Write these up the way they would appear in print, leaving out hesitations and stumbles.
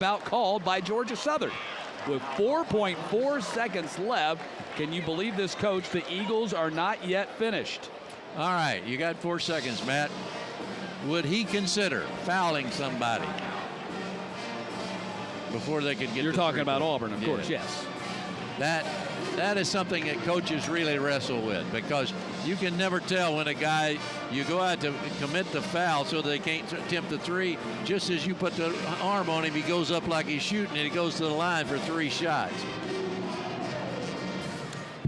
Timeout called by Georgia Southern. With 4.4 seconds left, can you believe this, Coach? The Eagles are not yet finished. All right, you got 4 seconds, Matt. Would he consider fouling somebody before they could get? You're talking about Auburn, of course, yes. That is something that coaches really wrestle with, because you can never tell when a guy, you go out to commit the foul so they can't attempt the three. Just as you put the arm on him, he goes up like he's shooting, and he goes to the line for 3 shots.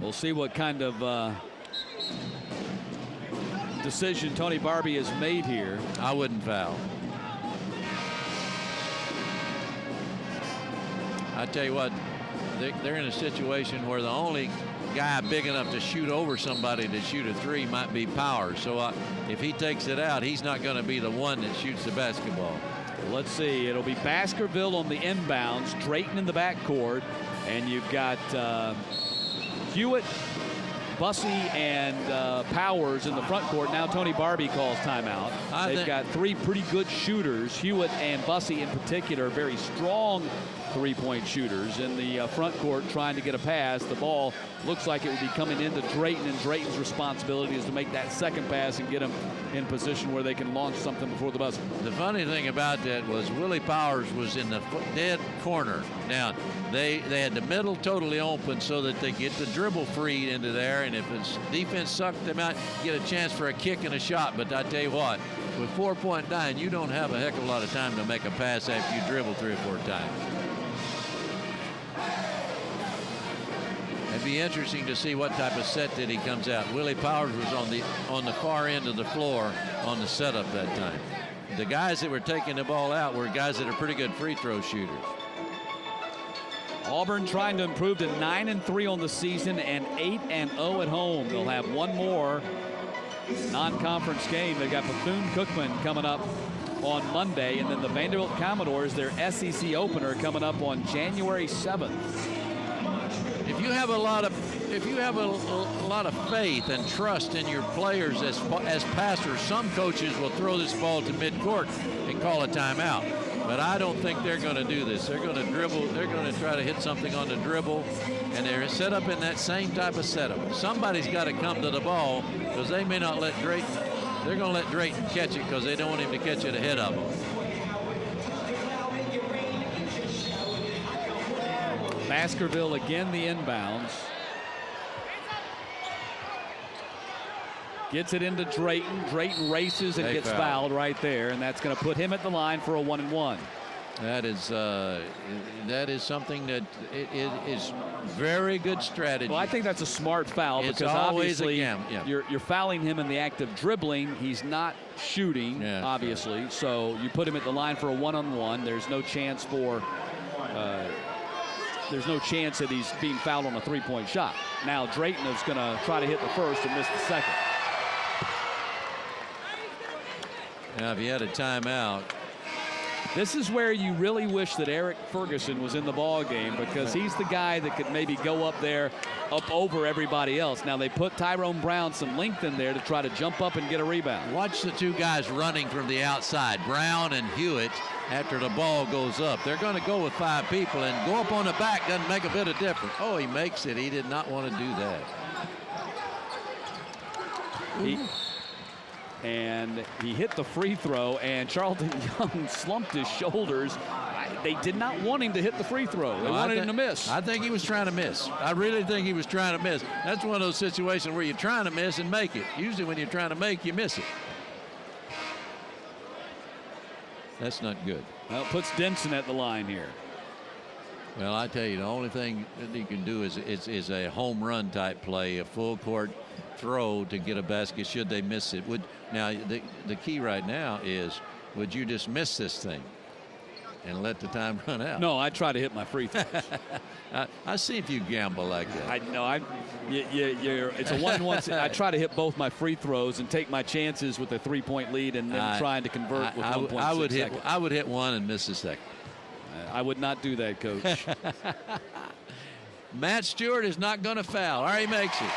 We'll see what kind of decision Tony Barbie has made here. I wouldn't foul. I tell you what, they're in a situation where the only guy big enough to shoot over somebody to shoot a 3 might be Powers. So if he takes it out, he's not going to be the one that shoots the basketball. Let's see. It'll be Baskerville on the inbounds, Drayton in the backcourt, and you've got Hewitt, Bussey, and Powers in the front court. Now Tony Barbie calls timeout. They've got 3 pretty good shooters. Hewitt and Bussey in particular, very strong three-point shooters in the front court trying to get a pass. The ball looks like it would be coming into Drayton, and Drayton's responsibility is to make that second pass and get them in position where they can launch something before the buzzer. The funny thing about that was Willie Powers was in the dead corner. Now, they had the middle totally open so that they get the dribble freed into there, and if it's defense sucked, they might get a chance for a kick and a shot. But I tell you what, with 4.9, you don't have a heck of a lot of time to make a pass after you dribble 3 or 4 times. It'd be interesting to see what type of set that he comes out. Willie Powers was on the far end of the floor on the setup that time. The guys that were taking the ball out were guys that are pretty good free throw shooters. Auburn trying to improve to 9-3 on the season and 8-0 at home. They'll have one more non-conference game. They've got Bethune-Cookman coming up on Monday, and then the Vanderbilt Commodores, their SEC opener, coming up on January 7th. If you have a lot of faith and trust in your players as passers, some coaches will throw this ball to midcourt and call a timeout. But I don't think they're going to do this. They're going to dribble. They're going to try to hit something on the dribble, and they're set up in that same type of setup. Somebody's got to come to the ball, because they may not let Drayton. They're going to let Drayton catch it because they don't want him to catch it ahead of them. Baskerville again, the inbounds. Gets it into Drayton. Drayton races and gets fouled right there, and that's going to put him at the line for a 1-and-1. That is something that is very good strategy. Well, I think that's a smart foul, it's because obviously you're fouling him in the act of dribbling. He's not shooting, obviously. Right. So you put him at the line for a 1-on-1. There's no chance for that he's being fouled on a 3-point shot. Now Drayton is going to try to hit the first and miss the second. Now, if he had a timeout. This is where you really wish that Eric Ferguson was in the ball game, because he's the guy that could maybe go up there, up over everybody else. Now they put Tyrone Brown some length in there to try to jump up and get a rebound. Watch the 2 guys running from the outside, Brown and Hewitt. After the ball goes up, they're going to go with 5 people, and go up on the back doesn't make a bit of difference. Oh, he makes it. He did not want to do that. He hit the free throw, and Charlton Young slumped his shoulders. They did not want him to hit the free throw. They wanted him to miss. I think he was trying to miss. I really think he was trying to miss. That's one of those situations where you're trying to miss and make it. Usually when you're trying to make, you miss it. That's not good. Well, it puts Denson at the line here. Well, I tell you, the only thing that you can do is a home run type play, a full court throw to get a basket should they miss it. Now the key right now is, would you just miss this thing and let the time run out? No, I try to hit my free throws. I see if you gamble like that. I know. It's a 1-1. I try to hit both my free throws and take my chances with a 3-point lead, and then trying to convert with 1.6 seconds. I would hit one and miss a second. I would not do that, Coach. Matt Stewart is not going to foul. All right, he makes it.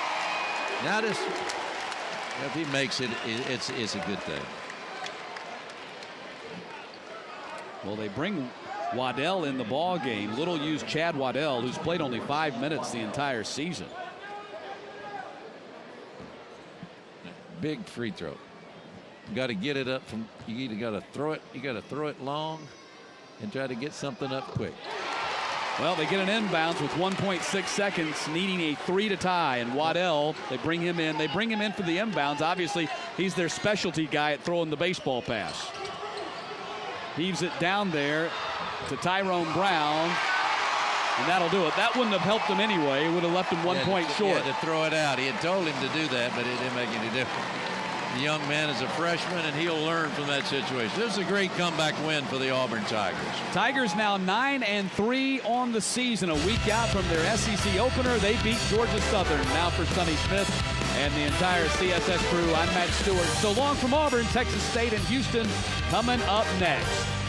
Now this, if he makes it, it's a good thing. Well, they bring Waddell in the ball game. Little used Chad Waddell, who's played only 5 minutes the entire season. Big free throw. You got to get it up from. You either got to throw it. You got to throw it long, and try to get something up quick. Well, they get an inbounds with 1.6 seconds, needing a 3 to tie. And Waddell, they bring him in. They bring him in for the inbounds. Obviously, he's their specialty guy at throwing the baseball pass. Heaves it down there to Tyrone Brown, and that'll do it. That wouldn't have helped him anyway. It would have left him 1 point short. He had to throw it out. He had told him to do that, but it didn't make any difference. The young man is a freshman, and he'll learn from that situation. This is a great comeback win for the Auburn Tigers. Tigers now 9-3 on the season. A week out from their SEC opener, they beat Georgia Southern. Now for Sonny Smith and the entire CSS crew, I'm Matt Stewart. So long from Auburn. Texas State and Houston coming up next.